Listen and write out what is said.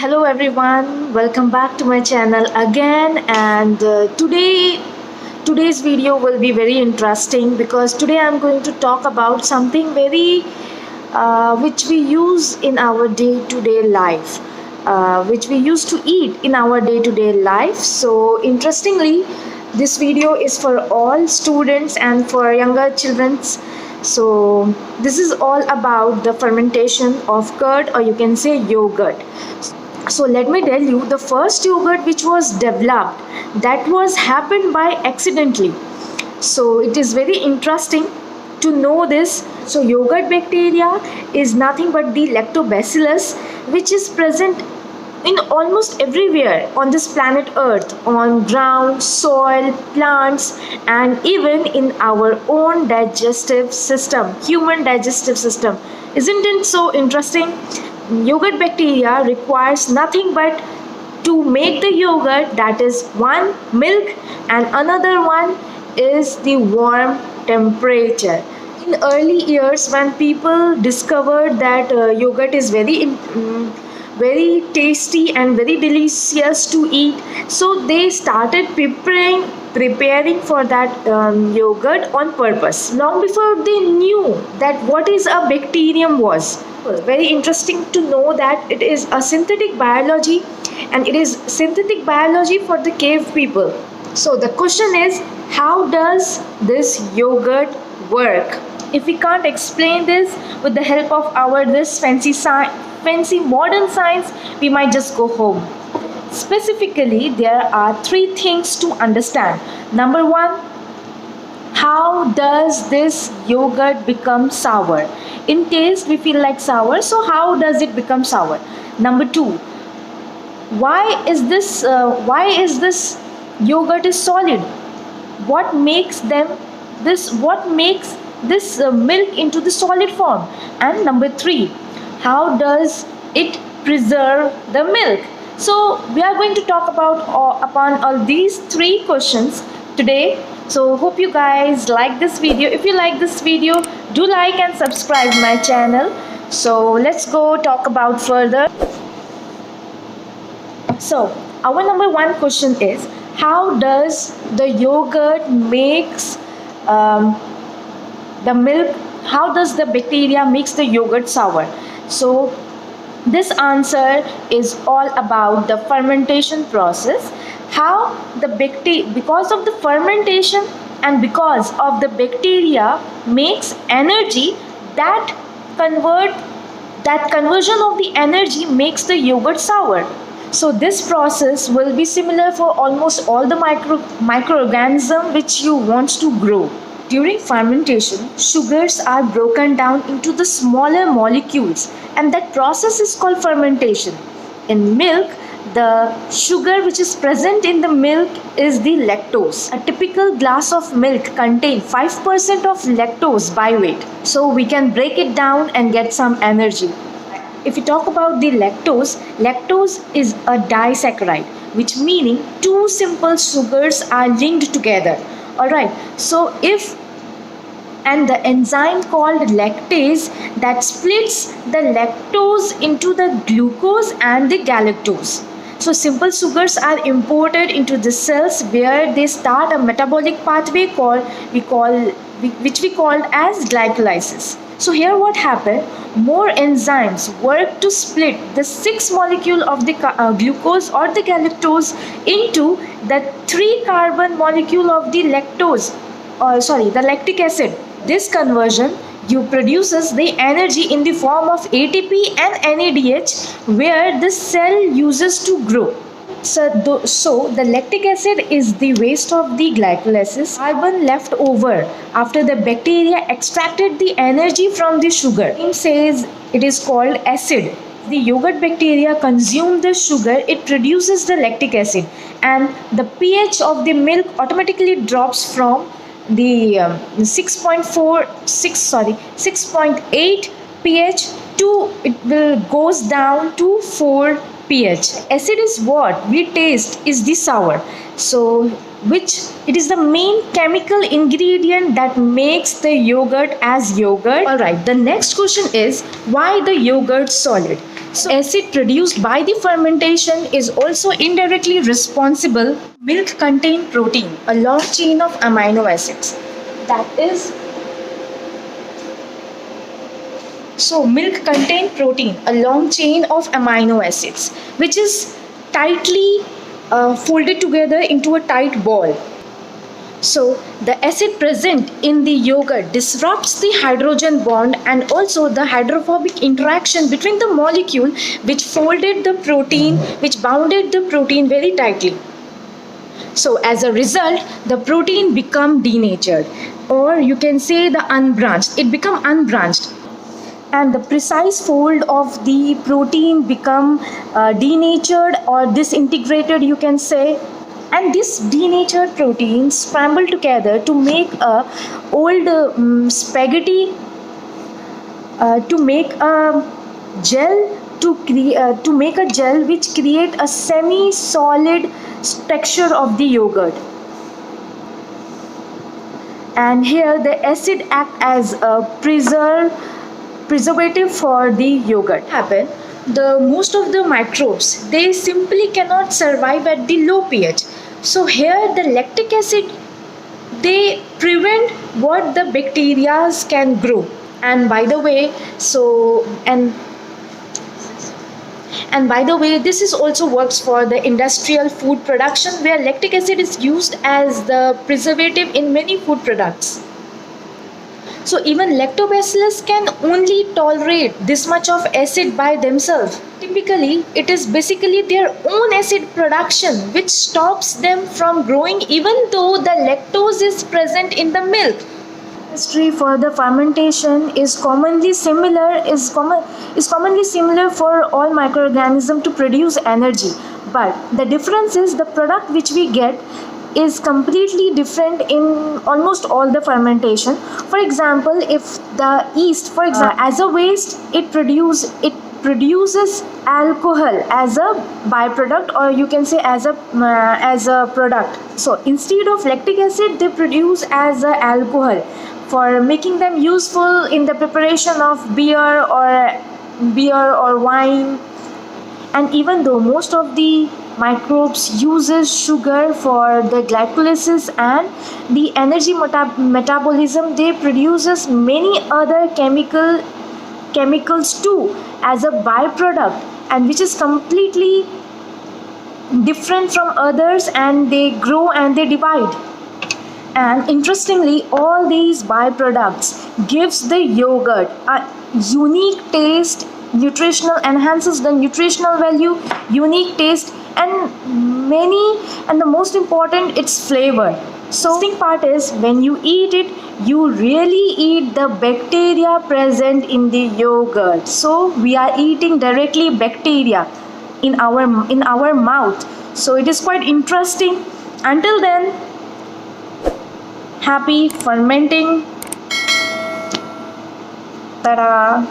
Hello everyone, welcome back to my channel again. And today's video will be very interesting because today I'm going to talk about something very which we use in our day-to-day life, which we used to eat in our day-to-day life. So interestingly, this video is for all students and for younger children's. So this is all about the fermentation of curd, or you can say yogurt. So let me tell you, the first yogurt which was developed, that was happened by accidentally. So it is very interesting to know this. So yogurt bacteria is nothing but the lactobacillus, which is present in almost everywhere on this planet Earth, on ground, soil, plants, and even in our own digestive system, human digestive system. Isn't it so interesting? Yogurt bacteria requires nothing but to make the yogurt, that is one, milk, and another one is the warm temperature. In early years, when people discovered that yogurt is very tasty and very delicious to eat, so they started preparing for that yogurt on purpose, long before they knew that what is a bacterium was. Very interesting to know that it is a synthetic biology, and it is synthetic biology for the cave people. So the question is, how does this yogurt work? If we can't explain this with the help of our this fancy modern science, we might just go home. Specifically, there are three things to understand. Number one, how does this yogurt become sour? In taste, we feel like sour, so how does it become sour? Number two, why is this yogurt is solid? What makes this milk into the solid form? And number three, how does it preserve the milk? So we are going to talk upon all these three questions today. So hope you guys like this video. If you like this video, do like and subscribe my channel. So let's go talk about further. So our number one question is, how does the yogurt makes the milk, how does the bacteria makes the yogurt sour? So this answer is all about the fermentation process. How the because of the fermentation and because of the bacteria makes energy, that conversion of the energy makes the yogurt sour. So this process will be similar for almost all the microorganisms which you want to grow. During fermentation, sugars are broken down into the smaller molecules, and that process is called fermentation. In milk, the sugar which is present in the milk is the lactose. A typical glass of milk contains 5% of lactose by weight. So we can break it down and get some energy. If we talk about the lactose, lactose is a disaccharide, which meaning two simple sugars are linked together. Alright, so and the enzyme called lactase that splits the lactose into the glucose and the galactose. So simple sugars are imported into the cells where they start a metabolic pathway which we call as glycolysis. So here what happened, more enzymes work to split the 6 molecule of the glucose or the galactose into the 3 carbon molecule of the the lactic acid. This conversion produces the energy in the form of ATP and NADH, where the cell uses to grow. So the lactic acid is the waste of the glycolysis, carbon left over after the bacteria extracted the energy from the sugar. It says it is called acid. The yogurt bacteria consume the sugar, it produces the lactic acid, and the pH of the milk automatically drops from the 6.8 pH to it will goes down to 4 pH. Acid is what we taste is the sour. So which it is the main chemical ingredient that makes the yogurt as yogurt. Alright, the next question is, why the yogurt solid? So acid produced by the fermentation is also indirectly responsible. Milk contain protein, a long chain of amino acids. That is, so milk contain protein, a long chain of amino acids, which is tightly folded together into a tight ball. So the acid present in the yogurt disrupts the hydrogen bond and also the hydrophobic interaction between the molecule which bounded the protein very tightly. So as a result, the protein become denatured, or you can say the unbranched. It become unbranched, and the precise fold of the protein become denatured or disintegrated, you can say. And this denatured protein scramble together to make a old spaghetti, to make a gel, to make a gel which create a semi-solid texture of the yogurt. And here the acid act as a preservative for the yogurt. Happen, the most of the microbes, they simply cannot survive at the low pH. So here the lactic acid, they prevent what the bacteria can grow. And by the way, this is also works for the industrial food production, where lactic acid is used as the preservative in many food products. So even lactobacillus can only tolerate this much of acid by themselves. Typically, it is basically their own acid production which stops them from growing, even though the lactose is present in the milk. Chemistry for the fermentation is commonly similar for all microorganisms to produce energy, but the difference is the product which we get is completely different in almost all the fermentation. For example, if the yeast, as a waste, it produces alcohol as a byproduct, or you can say as a product. So instead of lactic acid, they produce as a alcohol for making them useful in the preparation of beer or wine. And even though most of the microbes uses sugar for the glycolysis and the energy metabolism, they produces many other chemicals too as a byproduct, and which is completely different from others, and they grow and they divide. And interestingly, all these byproducts gives the yogurt a unique taste, enhances the nutritional value, unique taste, and the most important, its flavor. So the part is, when you eat it, you really eat the bacteria present in the yogurt. So we are eating directly bacteria in our mouth. So it is quite interesting. Until then, happy fermenting. Ta-da!